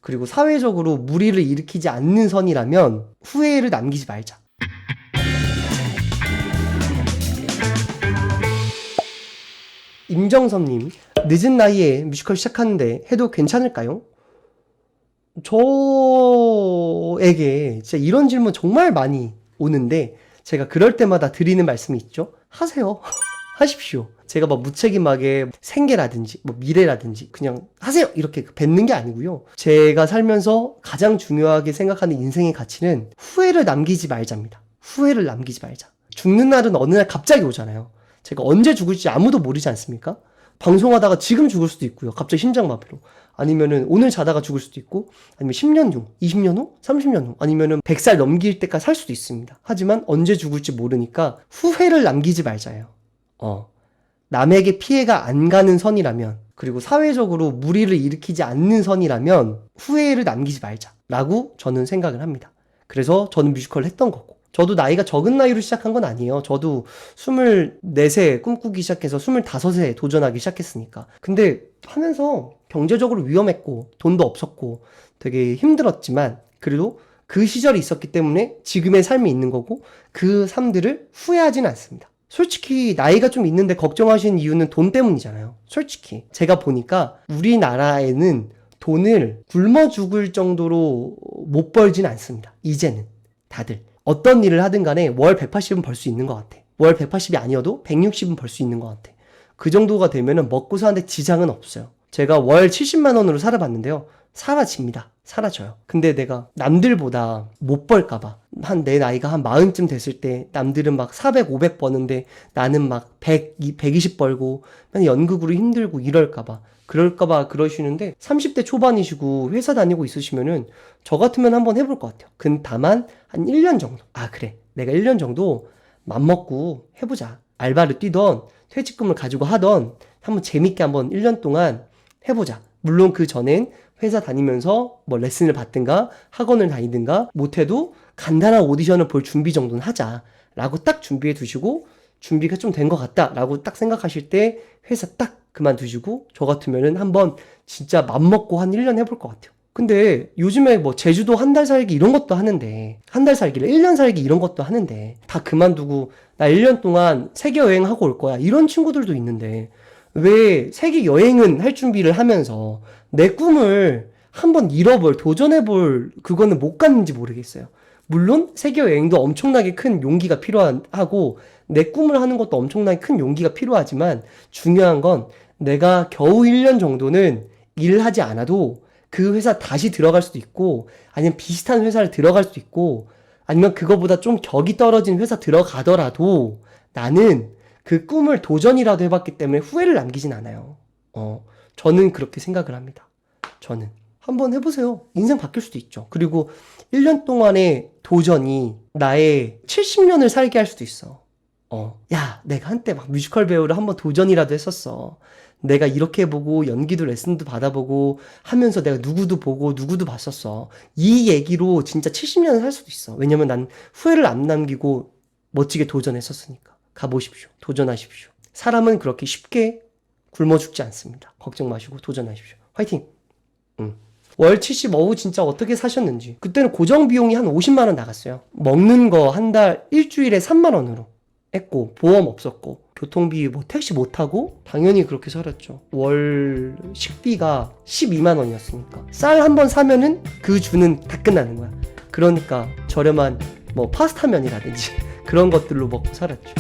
그리고 사회적으로 무리를 일으키지 않는 선이라면 후회를 남기지 말자. 임정섭님, 늦은 나이에 뮤지컬 시작하는데 해도 괜찮을까요? 저에게 진짜 이런 질문 정말 많이 오는데 제가 그럴 때마다 드리는 말씀이 있죠. 하세요. 하십시오. 제가 막 무책임하게 생계라든지 뭐 미래라든지 그냥 하세요 이렇게 뱉는 게 아니고요. 제가 살면서 가장 중요하게 생각하는 인생의 가치는 후회를 남기지 말자입니다. 후회를 남기지 말자. 죽는 날은 어느 날 갑자기 오잖아요. 제가 언제 죽을지 아무도 모르지 않습니까? 방송하다가 지금 죽을 수도 있고요. 갑자기 심장마비로. 아니면은 오늘 자다가 죽을 수도 있고, 아니면 10년 후, 20년 후, 30년 후, 아니면은 100살 넘길 때까지 살 수도 있습니다. 하지만 언제 죽을지 모르니까 후회를 남기지 말자예요. 남에게 피해가 안 가는 선이라면, 그리고 사회적으로 무리를 일으키지 않는 선이라면 후회를 남기지 말자라고 저는 생각을 합니다. 그래서 저는 뮤지컬을 했던 거고, 저도 나이가 적은 나이로 시작한 건 아니에요. 저도 24세 꿈꾸기 시작해서 25세 도전하기 시작했으니까. 근데 하면서 경제적으로 위험했고 돈도 없었고 되게 힘들었지만 그래도 그 시절이 있었기 때문에 지금의 삶이 있는 거고 그 삶들을 후회하지는 않습니다. 솔직히 나이가 좀 있는데 걱정하시는 이유는 돈 때문이잖아요. 솔직히 제가 보니까 우리나라에는 돈을 굶어 죽을 정도로 못 벌진 않습니다. 이제는 다들 어떤 일을 하든 간에 월 180은 벌 수 있는 것 같아. 월 180이 아니어도 160은 벌 수 있는 것 같아. 그 정도가 되면은 먹고 사는데 지장은 없어요. 제가 월 70만 원으로 살아봤는데요. 사라집니다. 사라져요. 근데 내가 남들보다 못 벌까봐 내 나이가 한 40쯤 됐을 때 남들은 막 400, 500 버는데 나는 막 100, 120 벌고 연극으로 힘들고 이럴까봐 그럴까봐 그러시는데 30대 초반이시고 회사 다니고 있으시면은 저 같으면 한번 해볼 것 같아요. 다만 한 1년 정도. 그래. 내가 1년 정도 맘먹고 해보자. 알바를 뛰던 퇴직금을 가지고 하던 한번 재밌게 한번 1년 동안 해보자. 물론 그 전엔 회사 다니면서 뭐 레슨을 받든가 학원을 다니든가 못해도 간단한 오디션을 볼 준비 정도는 하자 라고 딱 준비해 두시고 준비가 좀 된 것 같다 라고 딱 생각하실 때 회사 딱 그만두시고 저 같으면은 한번 진짜 맘먹고 한 1년 해볼 것 같아요. 근데 요즘에 뭐 제주도 한 달 살기 이런 것도 하는데 한 달 살기를 1년 살기 이런 것도 하는데 다 그만두고 나 1년 동안 세계 여행하고 올 거야 이런 친구들도 있는데 왜 세계 여행은 할 준비를 하면서 내 꿈을 한번 도전해볼 그거는 못 갔는지 모르겠어요. 물론 세계 여행도 엄청나게 큰 용기가 필요하고 내 꿈을 하는 것도 엄청나게 큰 용기가 필요하지만 중요한 건 내가 겨우 1년 정도는 일을 하지 않아도 그 회사 다시 들어갈 수도 있고 아니면 비슷한 회사를 들어갈 수도 있고 아니면 그거보다 좀 격이 떨어진 회사 들어가더라도 나는 그 꿈을 도전이라도 해봤기 때문에 후회를 남기진 않아요. 저는 그렇게 생각을 합니다. 저는. 한번 해보세요. 인생 바뀔 수도 있죠. 그리고 1년 동안의 도전이 나의 70년을 살게 할 수도 있어. 야, 내가 한때 막 뮤지컬 배우를 한번 도전이라도 했었어. 내가 이렇게 해보고 연기도 레슨도 받아보고 하면서 내가 누구도 보고 누구도 봤었어. 이 얘기로 진짜 70년을 살 수도 있어. 왜냐면 난 후회를 안 남기고 멋지게 도전했었으니까. 가보십시오. 도전하십시오. 사람은 그렇게 쉽게 굶어 죽지 않습니다. 걱정 마시고 도전하십시오. 화이팅! 월 70 어우 진짜 어떻게 사셨는지. 그때는 고정 비용이 한 50만 원 나갔어요. 먹는 거 한 달 일주일에 3만 원으로 했고 보험 없었고 교통비 뭐 택시 못 타고 당연히 그렇게 살았죠. 월 식비가 12만 원이었으니까 쌀 한 번 사면은 그 주는 다 끝나는 거야. 그러니까 저렴한 뭐 파스타면이라든지 그런 것들로 먹고 살았죠.